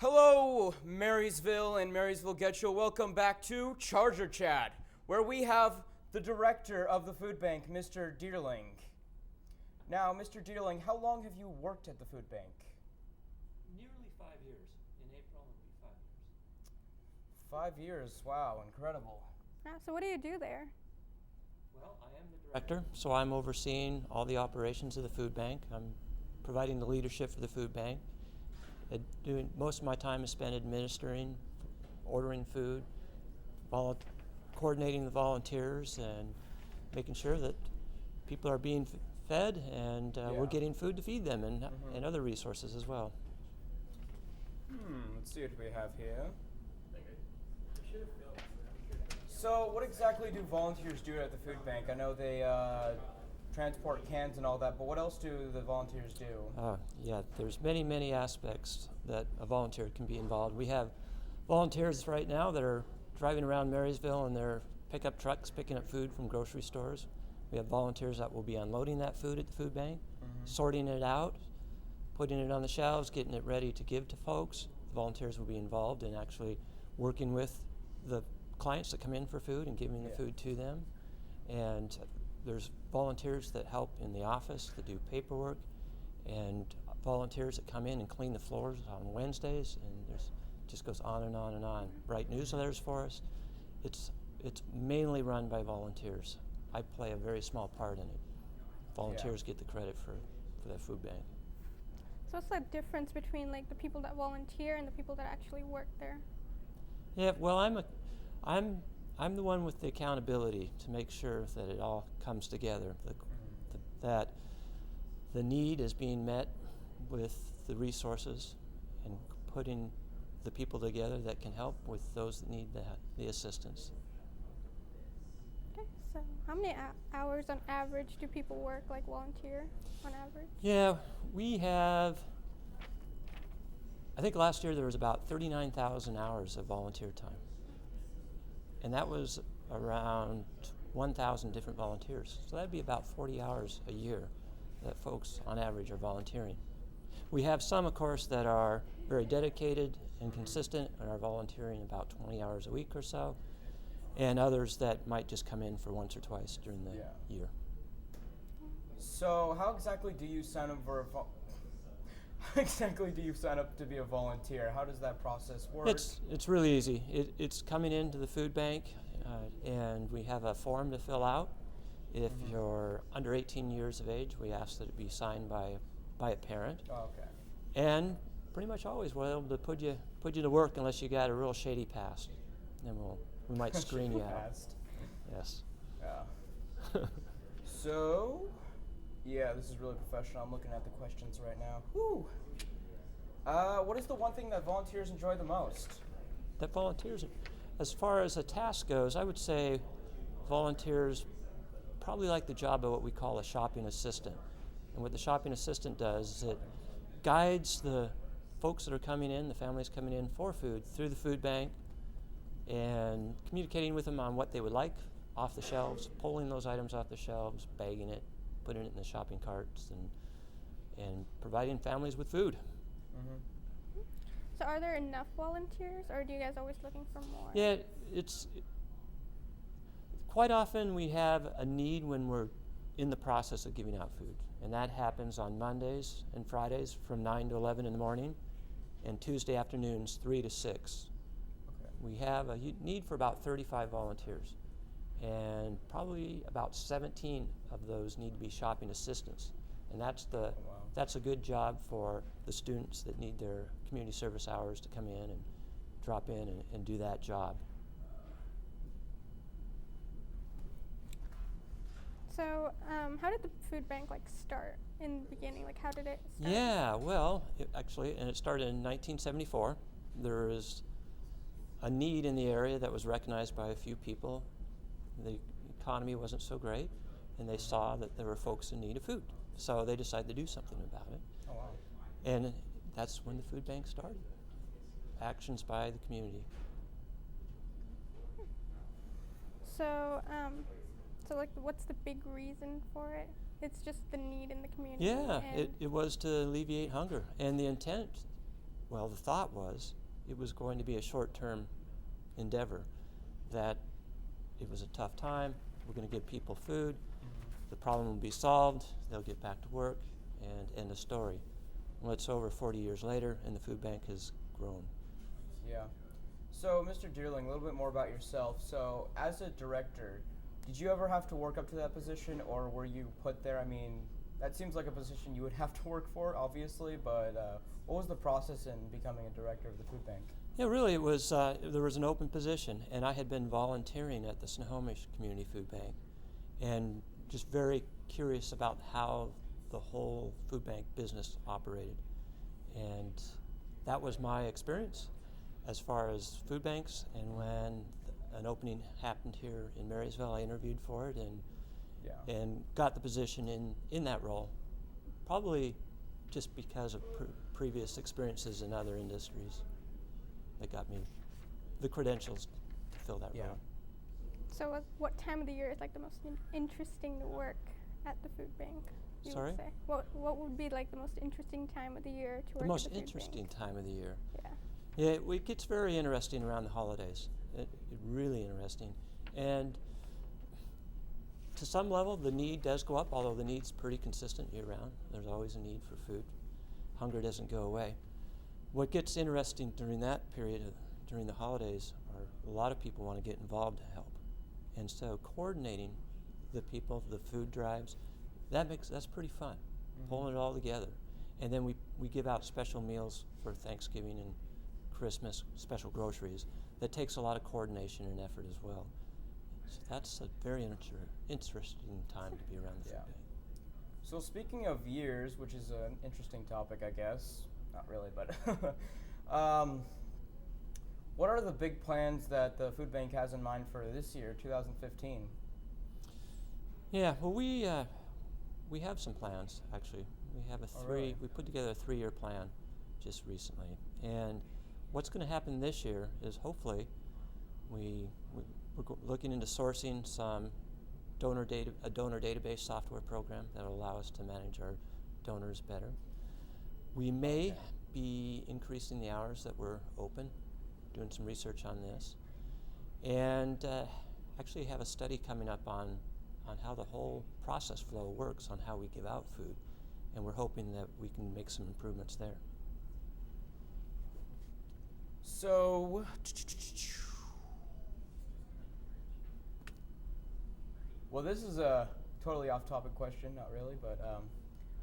Hello, Marysville and Marysville Getcho. Welcome back to Charger Chat, where we have the director of the food bank, Mr. Deerling. Now, Mr. Deerling, how long have you worked at the food bank? Nearly 5 years. In April, it'll be 5 years. 5 years, wow, incredible. So what do you do there? Well, I am the director, so I'm overseeing all the operations of the food bank. I'm providing the leadership for the food bank. Most of my time is spent administering, ordering food, coordinating the volunteers, and making sure that people are being fed and we're getting food to feed them and other resources as well. Let's see what we have here. So what exactly do volunteers do at the food bank? I know they transport cans and all that, but what else do the volunteers do? Yeah, there's many aspects that a volunteer can be involved. We have volunteers right now that are driving around Marysville in their pickup trucks picking up food from grocery stores. We have volunteers that will be unloading that food at the food bank, sorting it out, putting it on the shelves, getting it ready to give to folks. The volunteers will be involved in actually working with the clients that come in for food and giving the food to them. And there's volunteers that help in the office that do paperwork, and volunteers that come in and clean the floors on Wednesdays, and there's just goes on and on and on. Write newsletters for us. It's mainly run by volunteers. I play a very small part in it. Volunteers get the credit for that food bank. So what's the difference between like the people that volunteer and the people that actually work there? Yeah, well, I'm the one with the accountability to make sure that it all comes together, that the need is being met with the resources and putting the people together that can help with those that need the assistance. Okay, so how many hours on average do people work, like volunteer on average? Yeah, we have, I think last year there was about 39,000 hours of volunteer time. And that was around 1,000 different volunteers. So that'd be about 40 hours a year that folks on average are volunteering. We have some, of course, that are very dedicated and consistent and are volunteering about 20 hours a week or so, and others that might just come in for once or twice during the year. So how exactly do you sign up for how exactly do you sign up to be a volunteer? How does that process work? It's really easy. It's coming into the food bank, and we have a form to fill out. If you're under 18 years of age, we ask that it be signed by a parent. Oh, okay. And pretty much always we're able to put you to work unless you got a real shady past. Then we might screen you out. Past. Yes. Yeah. So, yeah, this is really professional. I'm looking at the questions right now. Whew. What is the one thing that volunteers enjoy the most? That volunteers, as far as a task goes, I would say volunteers probably like the job of what we call a shopping assistant. And what the shopping assistant does is it guides the folks that are coming in, the families coming in for food, through the food bank, and communicating with them on what they would like off the shelves, pulling those items off the shelves, bagging it, putting it in the shopping carts, and providing families with food. So are there enough volunteers, or do you guys always looking for more? Yeah, it's quite often we have a need when we're in the process of giving out food, and that happens on Mondays and Fridays from 9 to 11 in the morning, and Tuesday afternoons 3 to 6. Okay. We have a need for about 35 volunteers, and probably about 17 of those need to be shopping assistants, and that's a good job for the students that need their community service hours to come in and drop in and do that job. So how did the food bank start in the beginning? How did it start? Yeah, well, it started in 1974. There was a need in the area that was recognized by a few people. The economy wasn't so great, and they saw that there were folks in need of food. So they decided to do something about it. Oh, wow. And that's when the food bank started. Actions by the community. So, what's the big reason for it? It's just the need in the community. Yeah, it was to alleviate hunger. And the intent Well, the thought was it was going to be a short-term endeavor, that it was a tough time, we're going to give people food, the problem will be solved, they'll get back to work, and end of story. Well, it's over 40 years later, and the food bank has grown. Yeah. So, Mr. Deerling, a little bit more about yourself. So, as a director, did you ever have to work up to that position, or were you put there? I mean, that seems like a position you would have to work for, obviously, but what was the process in becoming a director of the food bank? Yeah, really, it was there was an open position, and I had been volunteering at the Snohomish Community Food Bank, and just very curious about how the whole food bank business operated. And that was my experience as far as food banks. And when an opening happened here in Marysville, I interviewed for it and got the position in that role, probably just because of previous experiences in other industries that got me the credentials to fill that role. So what time of the year is like the most interesting to work at the food bank? You Sorry? would say? What would be like the most interesting time of the year to work The most at the food interesting bank? time of the year. Yeah. Yeah, it gets very interesting around the holidays. Really interesting. And to some level, the need does go up, although the need's pretty consistent year-round. There's always a need for food. Hunger doesn't go away. What gets interesting during that period, during the holidays, are a lot of people want to get involved to help. And so coordinating the people, the food drives, that's pretty fun, pulling it all together. And then we give out special meals for Thanksgiving and Christmas, special groceries. That takes a lot of coordination and effort as well. So that's a very interesting time to be around the food bank. So speaking of years, which is an interesting topic, I guess, not really, but what are the big plans that the food bank has in mind for this year, 2015? Yeah, well, we have some plans, actually. We have we put together a 3-year plan just recently. And what's going to happen this year is hopefully we're looking into sourcing some a donor database software program that will allow us to manage our donors better. We may be increasing the hours that we're open, doing some research on this, and actually have a study coming up on how the whole process flow works, on how we give out food, and we're hoping that we can make some improvements there. So, well, this is a totally off-topic question, not really, but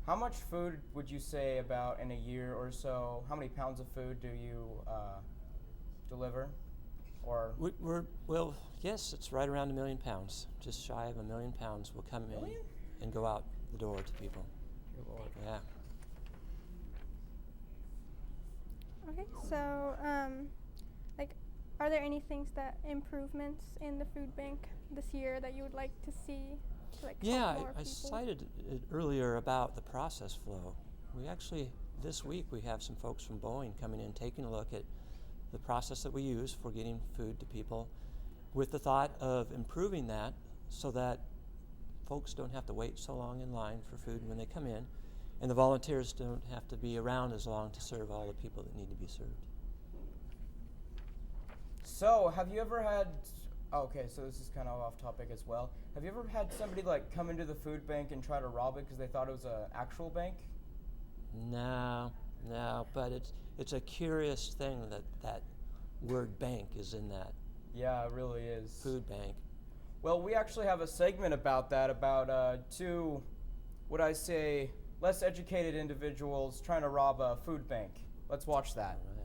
how much food would you say about in a year or so? How many pounds of food do you deliver? Or Well, yes, it's right around 1 million pounds. Just shy of 1 million pounds will come in and go out the door to people. Dear Lord. Yeah. Okay, so are there any improvements in the food bank this year that you would like to see? Yeah, help more I people? cited it earlier about the process flow. We actually, this week, we have some folks from Boeing coming in, taking a look at the process that we use for getting food to people, with the thought of improving that so that folks don't have to wait so long in line for food when they come in, and the volunteers don't have to be around as long to serve all the people that need to be served. So, have you ever had, okay, so this is kind of off topic as well. Have you ever had somebody come into the food bank and try to rob it because they thought it was an actual bank? No, but it's a curious thing that word bank is in that. Yeah, it really is. Food bank. Well, we actually have a segment about that, about two, would I say, less educated individuals trying to rob a food bank. Let's watch that. All right.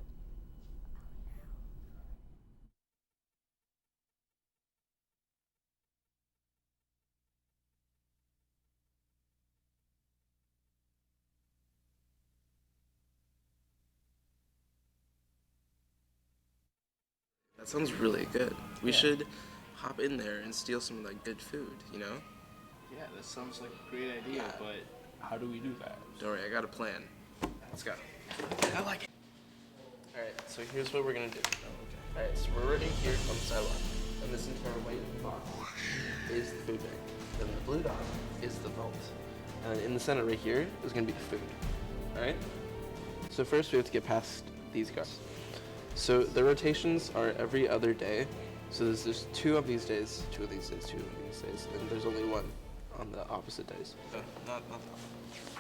That sounds really good. We should hop in there and steal some good food, you know? Yeah, that sounds like a great idea, but how do we do that? Don't worry, I got a plan. Let's go. I like it. Alright, so here's what we're gonna do. Alright, so we're right here on the sidewalk. And this entire white box is the food bank. Then the blue dot is the vault. And in the center right here is gonna be the food. Alright? So first we have to get past these guys. So the rotations are every other day. So there's 2 of these days, 2 of these days, 2 of these days, and there's only 1 on the opposite days. Not that one.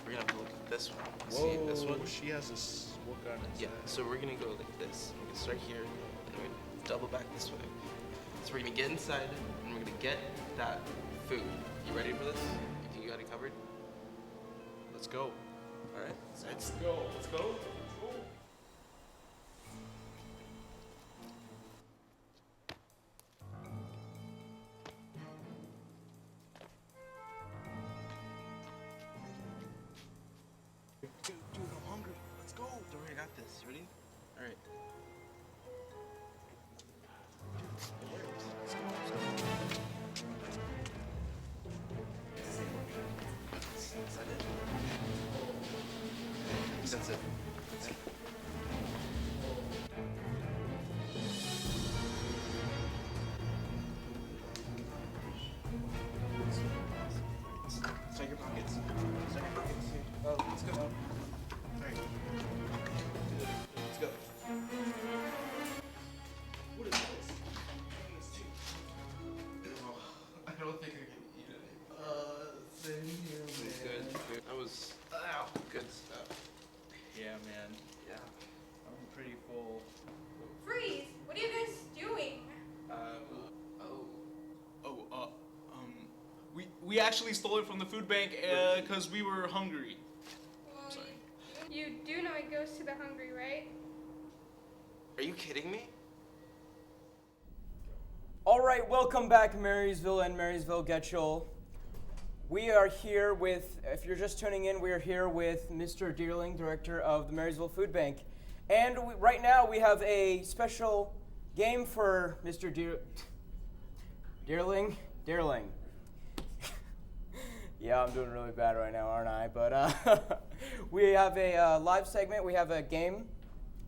We're gonna have to look at this one. See this one? She has this work on it. Yeah, so we're gonna go like this. We're gonna start here, and we're gonna double back this way. So we're gonna get inside, and we're gonna get that food. You ready for this? You think you got it covered? Let's go. All right. Let's go. Let's go. Dude, I'm hungry. Let's go. Don't worry, I got this. Ready? All right. Is that it? That's it. That's it. Check your pockets. Check your pockets. Oh, let's go. Alright. Let's go. What is this? I don't think I can eat it. Same here, man. Good. That was good stuff. Yeah, man. Yeah. I'm pretty full. Freeze! What are you guys doing? We actually stole it from the food bank because we were hungry. Well, Sorry. You do know it goes to the hungry, right? Are you kidding me? All right, welcome back, Marysville and Marysville Getchell. We are here with, if you're just tuning in, we are here with Mr. Dearling, director of the Marysville Food Bank. And right now we have a special game for Mr. Dearling. Yeah, I'm doing really bad right now, aren't I? But we have a live segment. We have a game.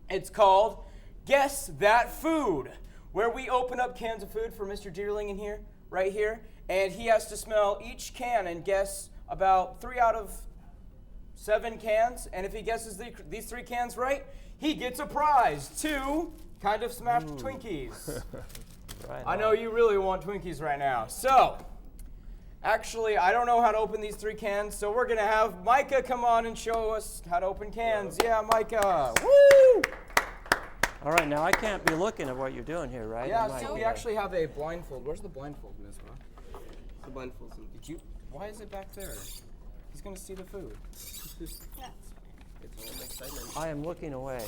It's called Guess That Food, where we open up cans of food for Mr. Dearling in here, right here, and he has to smell each can and guess about 3 out of 7 cans. And if he guesses these 3 cans right, he gets a prize. 2 kind of smashed Twinkies. Right I know you really want Twinkies right now. So, actually, I don't know how to open these 3 cans, so we're going to have Micah come on and show us how to open cans. Yeah, Micah. Woo! All right, now I can't be looking at what you're doing here, right? Yeah, I might so we be, actually have a blindfold. Where's the blindfold, Miss Ma? The blindfold's in. Did you? Why is it back there? He's going to see the food. It's all excitement. I am looking away.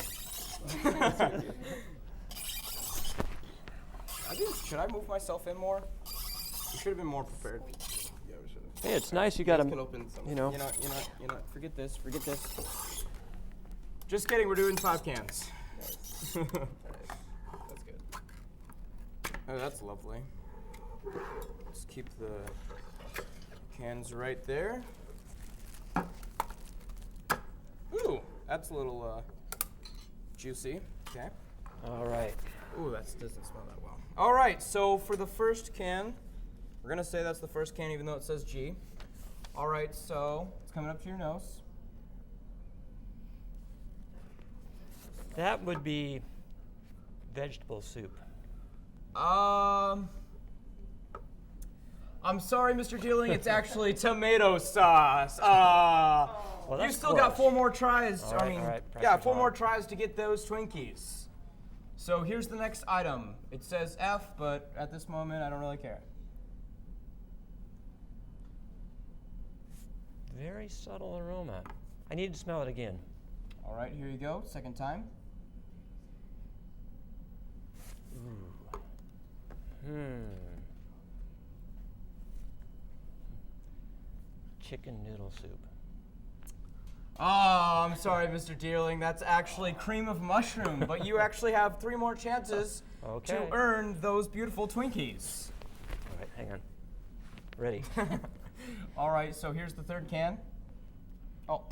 Should I move myself in more? We should have been more prepared. Yeah, we should have. Hey, it's nice you got Can to, open some. you know. You know, forget this. Just kidding, we're doing 5 cans. All right. That's good. Oh, that's lovely. Let's keep the cans right there. Ooh, that's a little juicy. Okay. All right. Ooh, that doesn't smell that well. All right, so for the first can, we're gonna say that's the first can, even though it says G. All right, so it's coming up to your nose. That would be vegetable soup. I'm sorry, Mr. Dealing, it's actually tomato sauce. Well, You that's still got close. 4 more tries. All right, all right, Yeah, pressure's 4 more on. tries to get those Twinkies. So here's the next item. It says F, but at this moment, I don't really care. Very subtle aroma. I need to smell it again. All right, here you go. Second time. Chicken noodle soup. Oh, I'm sorry, Mr. Dearling. That's actually cream of mushroom, but you actually have 3 more chances Okay. to earn those beautiful Twinkies. All right, hang on. Ready. All right, so here's the 3rd can. Oh,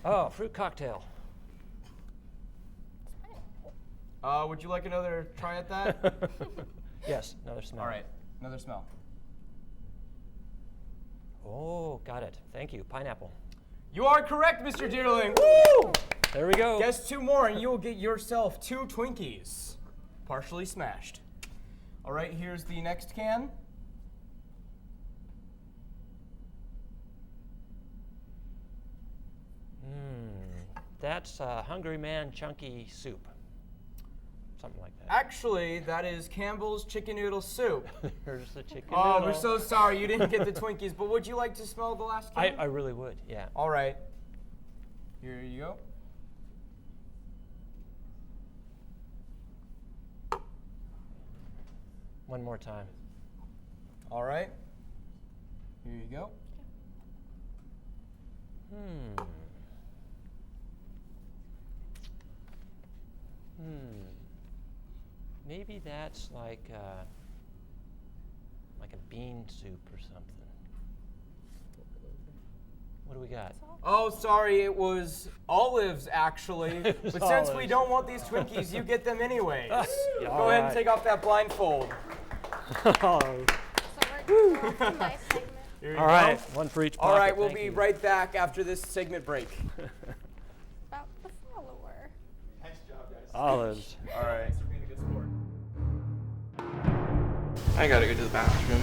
Oh, fruit cocktail. would you like another try at that? Yes, another smell. All right, another smell. Oh, got it. Thank you. Pineapple. You are correct, Mr. Dearling. Woo! There we go. Guess 2 more and you will get yourself 2 Twinkies. Partially smashed. All right, here's the next can. That's Hungry Man Chunky Soup. Something like that. Actually, that is Campbell's Chicken Noodle Soup. There's the chicken Oh, noodle. we're so sorry you didn't get the Twinkies, but would you like to smell the last can? I really would, yeah. All right. Here you go. One more time. All right. Here you go. Maybe that's like a bean soup or something. What do we got? Oh, sorry, it was olives, actually. But since we olives. don't want these Twinkies, you get them anyways. Go all ahead and right. take off that blindfold. So we're off to my segment. Here you All right, go. one for each pocket. All right, we'll thank be you. right back after this segment break. About the follower. Nice job, guys. Olives. All right. Thanks for being a good sport. I gotta go to the bathroom.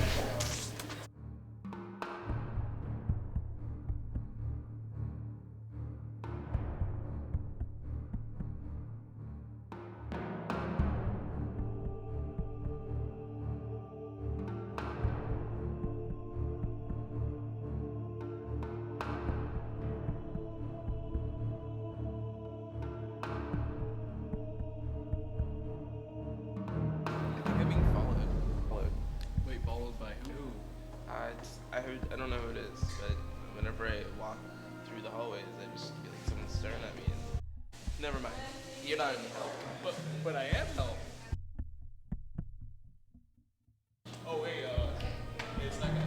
I'm being followed. Wait, followed by who? I don't know who it is, but whenever I walk through the hallways, I just feel like someone's staring at me. And never mind, you're not any help. But I am help. Oh wait, it's that guy.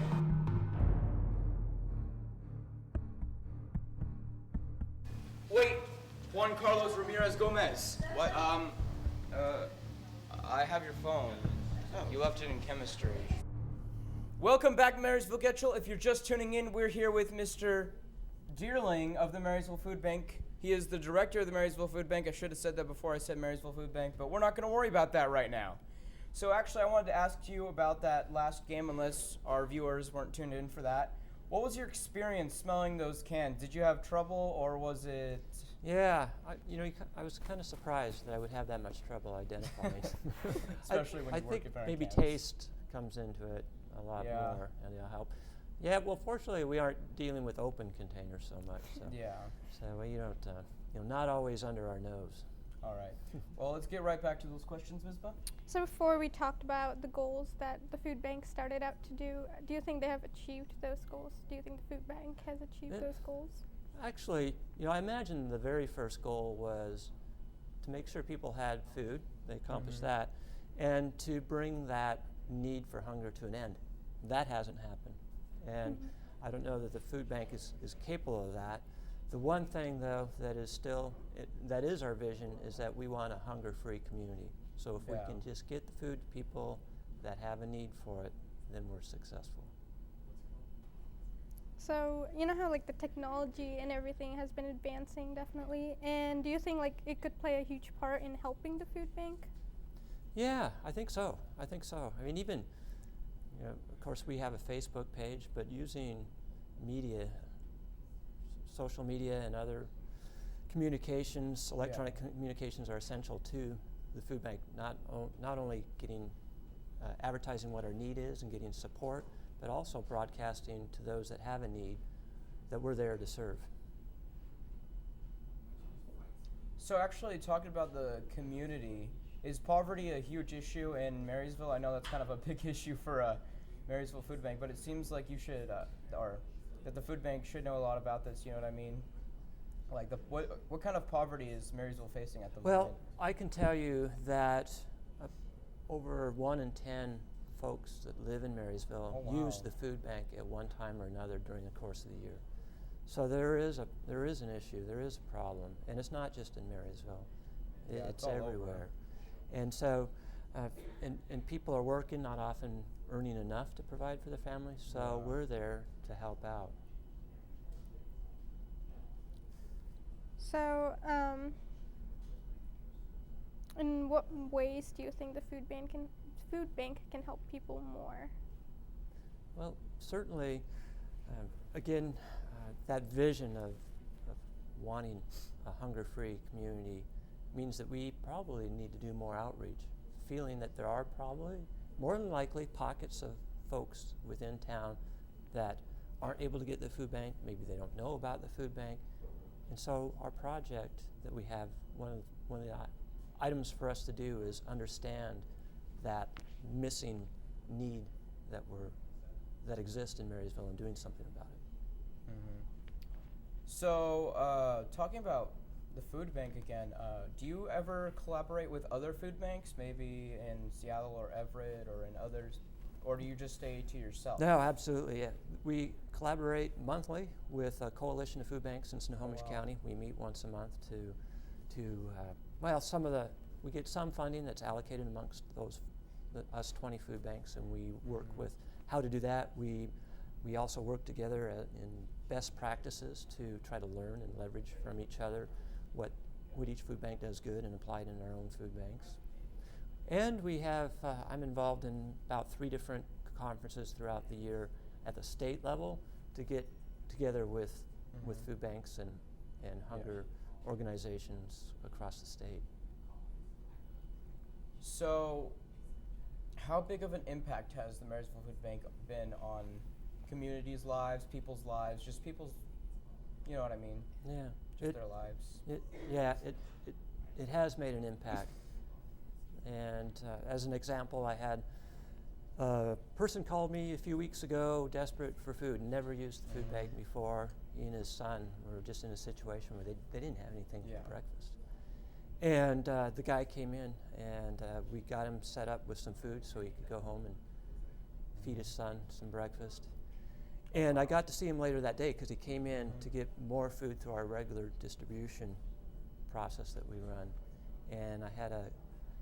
Wait, Juan Carlos Ramirez Gomez. What? I have your phone. Oh. You left it in chemistry. Welcome back, Marysville Getchell. If you're just tuning in, we're here with Mr. Dearling of the Marysville Food Bank. He is the director of the Marysville Food Bank. I should have said that before I said Marysville Food Bank, but we're not going to worry about that right now. So actually, I wanted to ask you about that last game, unless our viewers weren't tuned in for that. What was your experience smelling those cans? Did you have trouble, or was it... Yeah, I was kind of surprised that I would have that much trouble identifying. Especially when I you work think at Parent maybe Cans. taste comes into it a lot Yeah. more, and it'll help. Yeah, well, fortunately, we aren't dealing with open containers so much. So, Yeah. so you don't, not always under our nose. All right. Well, let's get right back to those questions, Ms. Buck. So before we talked about the goals that the food bank started out to do you think they have achieved those goals? Do you think the food bank has achieved Yeah. those goals? Actually, I imagine the very first goal was to make sure people had food. They accomplished that, and to bring that need for hunger to an end. That hasn't happened, and I don't know that the food bank is capable of that. The one thing, though, that is still that is our vision is that we want a hunger-free community. So if we Yeah. can just get the food to people that have a need for it, then we're successful. So you know how like the technology and everything has been advancing definitely, and do you think like it could play a huge part in helping the food bank? Yeah, I think so. I mean, even, of course, we have a Facebook page, but using media, social media and other communications, electronic communications are essential to the food bank, not only getting advertising what our need is and getting support, but also broadcasting to those that have a need that we're there to serve. So actually, talking about the community, is poverty a huge issue in Marysville? I know that's kind of a big issue for Marysville Food Bank, but it seems like you should, or that the food bank should know a lot about this. You know what I mean? Like, what kind of poverty is Marysville facing at the Well, moment? I can tell you that over 1 in 10 folks that live in Marysville Oh, wow. use the food bank at one time or another during the course of the year. So there is an issue, there is a problem, and it's not just in Marysville. Yeah, It's it's all over. everywhere. And so, and people are working, not often earning enough to provide for their families, so Yeah. we're there to help out. So, in what ways do you think the food bank can help people more? Well, certainly, again, that vision of wanting a hunger-free community means that we probably need to do more outreach, feeling that there are probably, more than likely, pockets of folks within town that aren't able to get to the food bank. Maybe they don't know about the food bank. And so our project that we have, one of the items for us to do is understand that missing need that exists in Marysville and doing something about it. Mm-hmm. So, talking about the food bank again, do you ever collaborate with other food banks, maybe in Seattle or Everett or in others, or do you just stay to yourself? No, absolutely. Yeah. We collaborate monthly with a coalition of food banks in Snohomish County. We meet once a month we get some funding that's allocated amongst us 20 food banks, and we work with how to do that. We also work together in best practices to try to learn and leverage from each other what each food bank does good and apply it in our own food banks. And we have, I'm involved in about 3 different conferences throughout the year at the state level to get together with food banks and hunger organizations across the state. So, how big of an impact has the Marysville Food Bank been on communities' lives, people's lives, just people's, you know what I mean? Yeah. Just their lives. It has made an impact. And as an example, I had a person called me a few weeks ago, desperate for food, never used the food bank before. He and his son were just in a situation where they didn't have anything for breakfast. And the guy came in, and we got him set up with some food so he could go home and feed his son some breakfast. And I got to see him later that day because he came in to get more food through our regular distribution process that we run. And I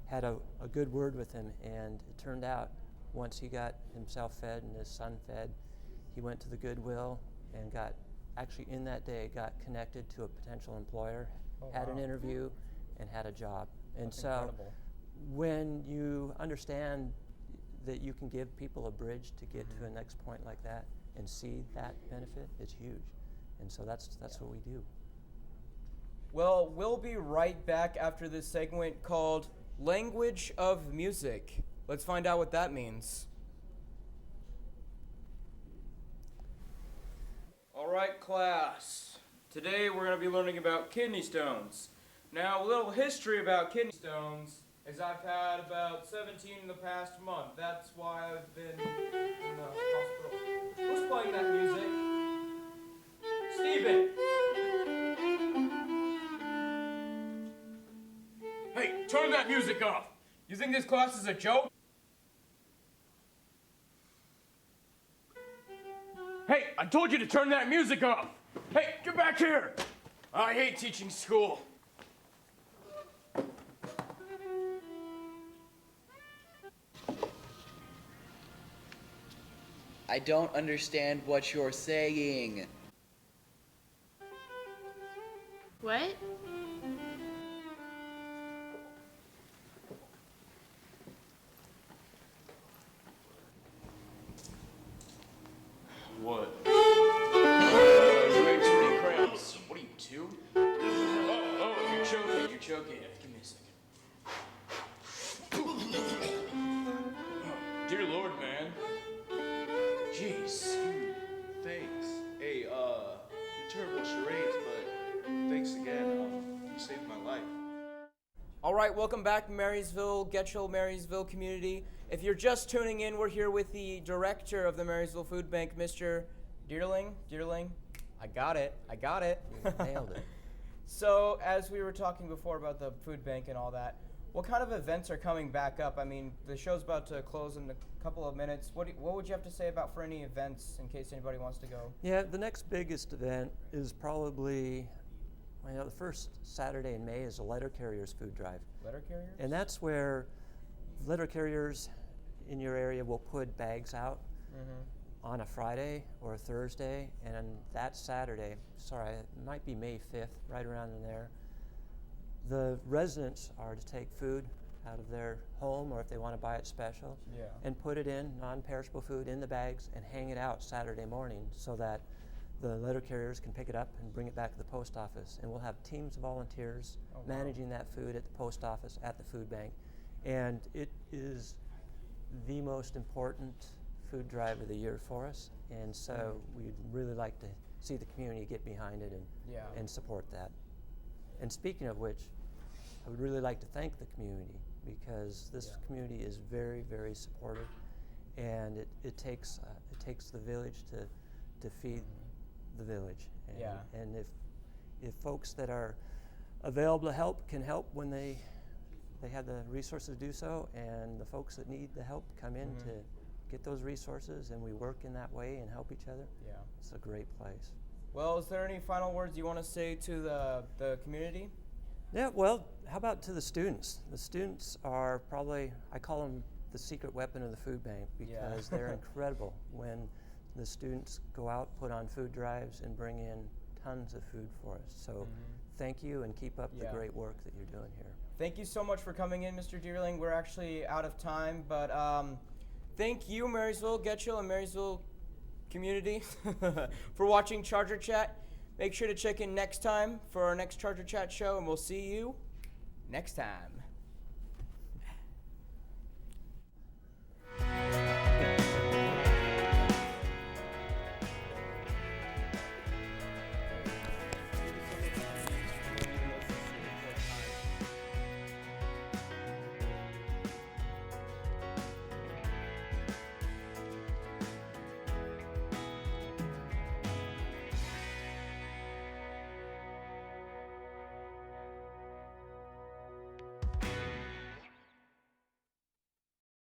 had a good word with him, and it turned out once he got himself fed and his son fed, he went to the Goodwill and got connected to a potential employer, had an interview, and had a job. And That's so incredible. when you understand that you can give people a bridge to get to a next point like that and see that benefit, it's huge. And so that's what we do. Well, we'll be right back after this segment called Language of Music. Let's find out what that means. All right, class. Today we're going to be learning about kidney stones. Now, a little history about kidney stones is I've had about 17 in the past month. That's why I've been in the hospital. Who's playing that music? Steven! Hey, turn that music off! You think this class is a joke? Hey, I told you to turn that music off! Hey, get back here! I hate teaching school. I don't understand what you're saying. What? What? You ate too many crayons. What are you, 2? Oh, you're choking. Give me a second. Dear Lord, man. Jeez. Thanks. Hey, terrible charades, but thanks again. You saved my life. All right, welcome back, Marysville, Getchell, Marysville community. If you're just tuning in, we're here with the director of the Marysville Food Bank, Mr. Dearling. I got it. You nailed it. So, as we were talking before about the food bank and all that, what kind of events are coming back up? I mean, the show's about to close in a couple of minutes. What would you have to say about for any events in case anybody wants to go? Yeah, the next biggest event is probably, the first Saturday in May is a letter carriers food drive. Letter carriers? And that's where letter carriers in your area will put bags out on a Friday or a Thursday, and that Saturday, sorry, it might be May 5th, right around in there, the residents are to take food out of their home, or if they want to buy it special, and put it in, non-perishable food, in the bags and hang it out Saturday morning so that the letter carriers can pick it up and bring it back to the post office. And we'll have teams of volunteers managing that food at the post office, at the food bank. And it is the most important food drive of the year for us. And so we'd really like to see the community get behind it and support that. And speaking of which, I would really like to thank the community, because this community is very, very supportive, and it takes the village to feed the village. And if folks that are available to help can help when they have the resources to do so, and the folks that need the help come in to get those resources, and we work in that way and help each other. It's a great place. Well, is there any final words you want to say to the community? Yeah, well, how about to the students? The students are probably, I call them the secret weapon of the food bank, because they're incredible when the students go out, put on food drives, and bring in tons of food for us. So thank you, and keep up the great work that you're doing here. Thank you so much for coming in, Mr. Deerling. We're actually out of time, but thank you, Marysville, Getchell, and Marysville community for watching Charger Chat. Make sure to check in next time for our next Charger Chat show, and we'll see you next time.